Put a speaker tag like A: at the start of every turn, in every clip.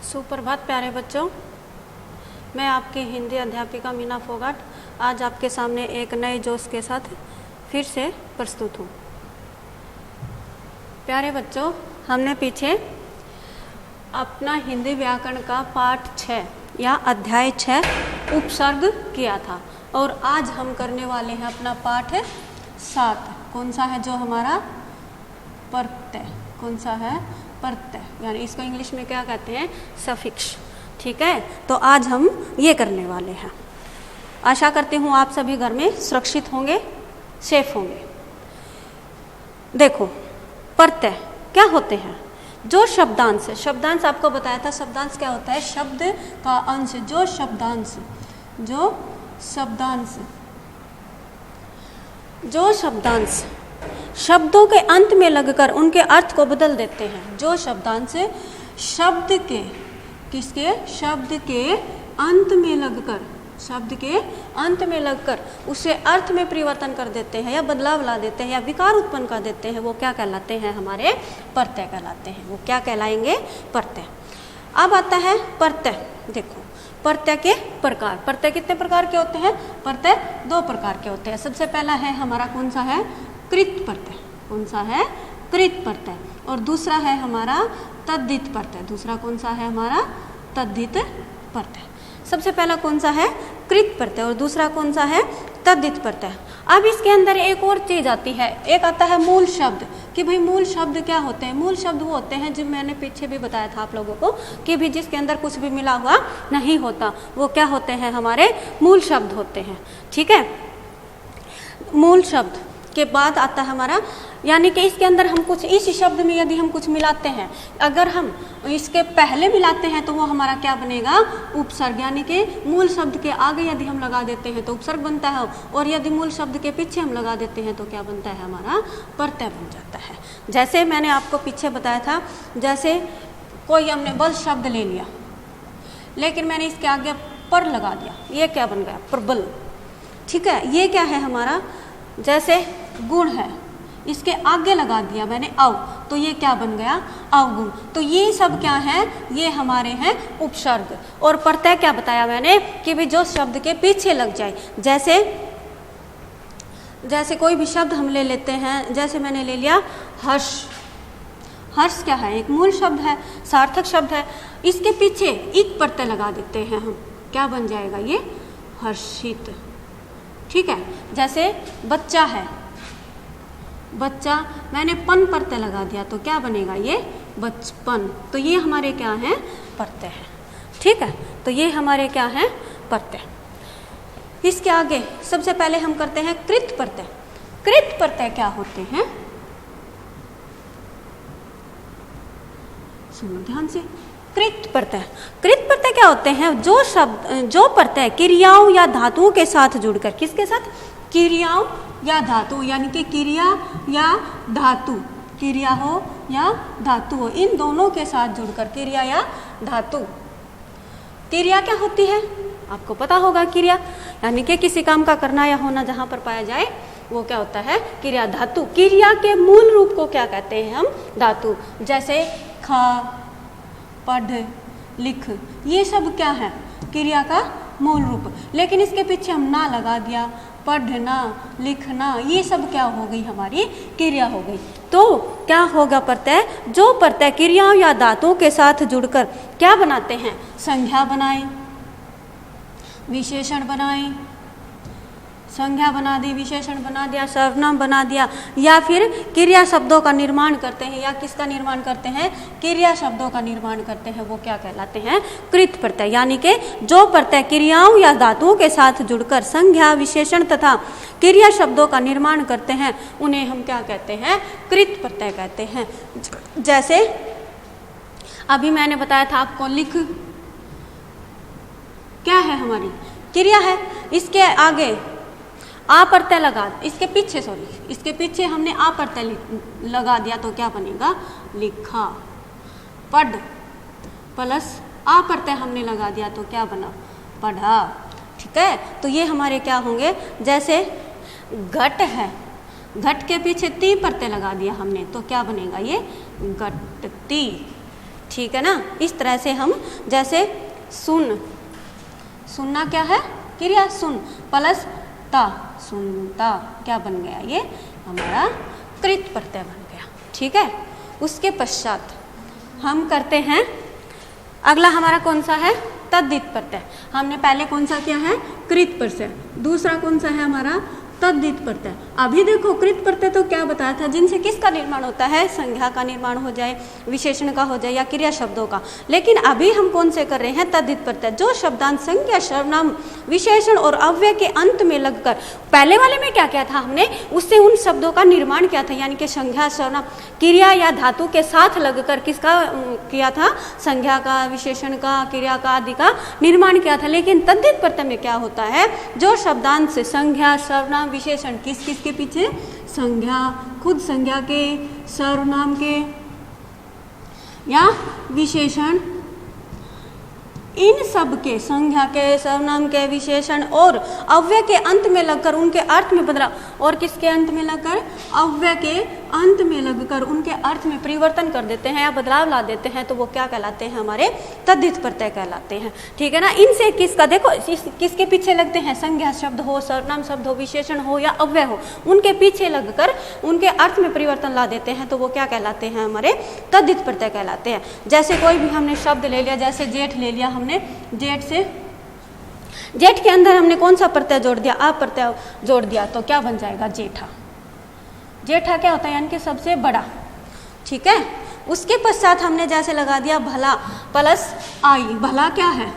A: सुप्रभात प्यारे बच्चों, मैं आपकी हिंदी अध्यापिका मीना फोगाट आज आपके सामने एक नए जोश के साथ फिर से प्रस्तुत हूँ। प्यारे बच्चों, हमने पीछे अपना हिंदी व्याकरण का पाठ 6 या अध्याय 6 उपसर्ग किया था और आज हम करने वाले हैं अपना पाठ 7। कौन सा है? जो हमारा प्रत्यय। कौन सा है? प्रत्यय, यानी इसको इंग्लिश में क्या कहते हैं? सफिक्स। ठीक है, तो आज हम ये करने वाले हैं। आशा करती हूँ आप सभी घर में सुरक्षित होंगे, सेफ होंगे। देखो, प्रत्यय क्या होते हैं? जो शब्दांश, शब्दांश आपको बताया था। शब्दांश क्या होता है? शब्द का अंश। जो शब्दांश शब्दों के अंत में लगकर उनके अर्थ को बदल देते हैं। जो शब्दांश शब्द के अंत में लगकर उसे अर्थ में परिवर्तन कर देते हैं या बदलाव ला देते हैं या विकार उत्पन्न कर देते हैं, वो क्या कहलाते हैं? हमारे प्रत्यय कहलाते हैं। वो क्या कहलाएंगे? प्रत्यय। अब आता है प्रत्यय। देखो, प्रत्यय के प्रकार। प्रत्यय कितने प्रकार के होते हैं? प्रत्यय 2 प्रकार के होते हैं। सबसे पहला है हमारा कौन सा है? कृत प्रत्यय। कौन सा है? कृत प्रत्यय। और दूसरा है हमारा तद्धित प्रत्यय। दूसरा कौन सा है हमारा? तद्धित प्रत्यय। सबसे पहला कौन सा है? कृत प्रत्यय और दूसरा कौन सा है? तद्धित प्रत्यय। अब इसके अंदर एक और चीज आती है, एक आता है मूल शब्द। कि भाई मूल शब्द क्या होते हैं? मूल शब्द वो होते हैं जो मैंने पीछे भी बताया था आप लोगों को कि भी जिसके अंदर कुछ भी मिला हुआ नहीं होता, वो क्या होते हैं? हमारे मूल शब्द होते हैं। ठीक है, मूल शब्द के बाद आता है हमारा, यानी कि इसके अंदर हम कुछ, इस शब्द में यदि हम कुछ मिलाते हैं, अगर हम इसके पहले मिलाते हैं तो वो हमारा क्या बनेगा? उपसर्ग। यानी कि मूल शब्द के आगे यदि हम लगा देते हैं तो उपसर्ग बनता है और यदि मूल शब्द के पीछे हम लगा देते हैं तो क्या बनता है? हमारा प्रत्यय बन जाता है। जैसे मैंने आपको पीछे बताया था, जैसे कोई हमने बल शब्द ले लिया लेकिन मैंने इसके आगे पर लगा दिया, ये क्या बन गया? प्रबल। ठीक है, ये क्या है हमारा? जैसे गुण है, इसके आगे लगा दिया मैंने अव, तो ये क्या बन गया? अवगुण। तो ये सब क्या है? ये हमारे हैं उपसर्ग। और प्रत्यय क्या बताया मैंने? कि भी जो शब्द के पीछे लग जाए। जैसे कोई भी शब्द हम ले लेते हैं, जैसे मैंने ले लिया हर्ष। हर्ष क्या है? एक मूल शब्द है, सार्थक शब्द है। इसके पीछे एक प्रत्यय लगा देते हैं हम, क्या बन जाएगा? ये हर्षित। ठीक है, जैसे बच्चा है, बच्चा, मैंने पन प्रत्यय लगा दिया तो क्या बनेगा? ये बचपन। तो ये हमारे क्या है? प्रत्यय है। ठीक है, तो ये हमारे क्या है? प्रत्यय। इसके आगे सबसे पहले हम करते हैं कृत प्रत्यय। कृत प्रत्यय क्या होते हैं? सुनो ध्यान से। कृत प्रत्यय, कृत प्रत्यय क्या होते हैं? जो प्रत्यय क्रियाओं या धातुओं के साथ जुड़कर, किसके साथ? क्रियाओं या धातु, यानी कि क्रिया या धातु, क्रिया हो या धातु हो, इन दोनों के साथ जुड़कर, क्रिया या धातु। क्रिया क्या होती है? आपको पता होगा। क्रिया यानी कि किसी काम का करना या होना जहां पर पाया जाए वो क्या होता है? क्रिया। धातु, क्रिया के मूल रूप को क्या कहते हैं हम? धातु। जैसे खा, पढ़, लिख, ये सब क्या है? क्रिया का मूल रूप। लेकिन इसके पीछे हम ना लगा दिया, पढ़ना, लिखना, ये सब क्या हो गई? हमारी क्रिया हो गई। तो क्या होगा? प्रत्यय। जो प्रत्यय क्रियाओं या धातुओं के साथ जुड़कर क्या बनाते हैं? संज्ञा बनाए, विशेषण बनाए, संज्ञा बना दी, विशेषण बना दिया, सर्वनाम बना दिया, या फिर क्रिया शब्दों का निर्माण करते हैं। या किसका निर्माण करते हैं? क्रिया शब्दों का निर्माण करते हैं। वो क्या कहलाते हैं? कृत प्रत्यय। यानी कि जो प्रत्यय क्रियाओं या धातुओं के साथ जुड़कर संज्ञा, विशेषण तथा क्रिया शब्दों का निर्माण करते हैं, उन्हें हम क्या कहते हैं? कृत प्रत्यय कहते हैं। जैसे अभी मैंने बताया था आपको, लिख क्या है? हमारी क्रिया है। इसके आगे आ प्रत्यय लगा, इसके पीछे हमने आ प्रत्यय लगा दिया तो क्या बनेगा? लिखा। पढ़ प्लस आ प्रत्यय हमने लगा दिया तो क्या बना? पढ़ा। ठीक है, तो ये हमारे क्या होंगे? जैसे घट है, घट के पीछे ती प्रत्यय लगा दिया हमने तो क्या बनेगा? ये घटती। ठीक है ना। इस तरह से हम जैसे सुन, सुनना क्या है क्रिया सुन प्लस ता, सुनता, क्या बन गया ये हमारा कृत प्रत्यय बन गया। ठीक है, उसके पश्चात हम करते हैं अगला हमारा कौन सा है तद्धित प्रत्यय। हमने पहले कौन सा किया है कृत प्रत्यय, दूसरा कौन सा है हमारा तद्धित प्रत्यय। अभी देखो कृत प्रत्यय तो क्या बताया था, जिनसे किसका निर्माण होता है, संज्ञा का निर्माण हो जाए, विशेषण का हो जाए या क्रिया शब्दों का। लेकिन अभी हम कौन से कर रहे हैं तद्धित प्रत्यय, जो शब्दांत संज्ञा सर्वनाम विशेषण और अव्यय के अंत में लगकर, पहले वाले में क्या किया था हमने, उससे उन शब्दों का निर्माण किया था, यानी कि संज्ञा सर्वनाम क्रिया या धातु के साथ लगकर किसका किया था, संज्ञा का, विशेषण का, क्रिया का आदि का निर्माण किया था। लेकिन तद्धित प्रत्यय में क्या होता है, जो शब्दांत से संज्ञा सर्वनाम विशेषण किस किस के पीछे, संज्ञा, खुद संज्ञा के, सर्वनाम के या विशेषण, इन सब के, संज्ञा के, सर्वनाम के, विशेषण और अव्यय के अंत में लगकर उनके अर्थ में बदला, और किसके अंत में लगकर, अव्यय के अंत में लगकर उनके अर्थ में परिवर्तन कर देते हैं या बदलाव ला देते हैं, तो वो क्या कहलाते हैं, हमारे तद्धित प्रत्यय कहलाते हैं। ठीक है ना। इनसे किसका देखो, किसके पीछे लगते हैं, संज्ञा शब्द हो, सर्वनाम शब्द हो, विशेषण हो या अव्यय हो, उनके पीछे लगकर उनके अर्थ में परिवर्तन ला देते हैं, तो वो क्या कहलाते हैं, हमारे तद्धित प्रत्यय कहलाते हैं। जैसे कोई भी हमने शब्द ले लिया, जैसे जेठ ले लिया हमने, जेठ से, जेठ के अंदर हमने कौन सा प्रत्यय जोड़ दिया, आ प्रत्यय जोड़ दिया, तो क्या बन जाएगा जेठा। जेठा क्या होता है, यानी कि सबसे बड़ा। ठीक है, उसके पश्चात हमने जैसे लगा दिया भला प्लस आई, भला क्या है,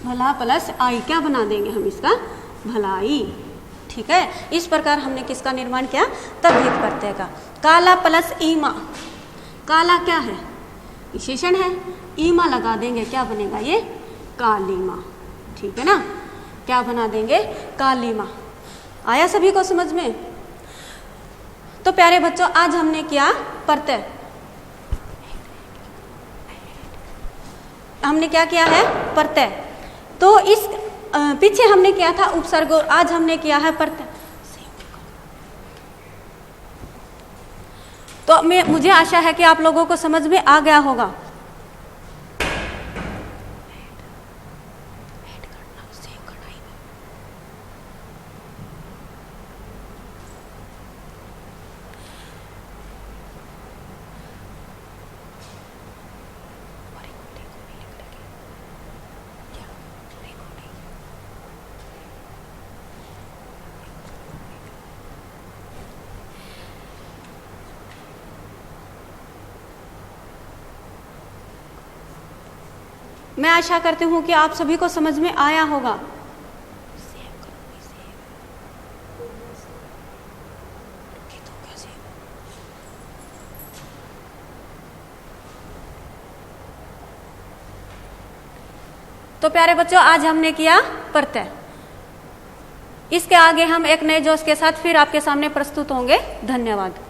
A: भला प्लस आई, क्या बना देंगे हम इसका, भलाई। ठीक है, इस प्रकार हमने किसका निर्माण किया, तद्धित प्रत्यय का। काला प्लस ईमा, काला क्या है, विशेषण है, ईमा लगा देंगे, क्या बनेगा ये, कालीमा। ठीक है ना, क्या बना देंगे, कालीमा। आया सभी को समझ में। तो प्यारे बच्चों, आज हमने किया प्रत्यय, हमने क्या किया है, प्रत्यय। तो इस पीछे हमने किया था उपसर्ग, और आज हमने किया है प्रत्यय। तो मुझे आशा है कि आप लोगों को समझ में आ गया होगा। मैं आशा करती हूँ कि आप सभी को समझ में आया होगा। तो प्यारे बच्चों, आज हमने किया प्रत्यय। इसके आगे हम एक नए जोश के साथ फिर आपके सामने प्रस्तुत होंगे। धन्यवाद।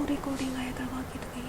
A: रिकॉर्डिंग आया करवा के तो गई।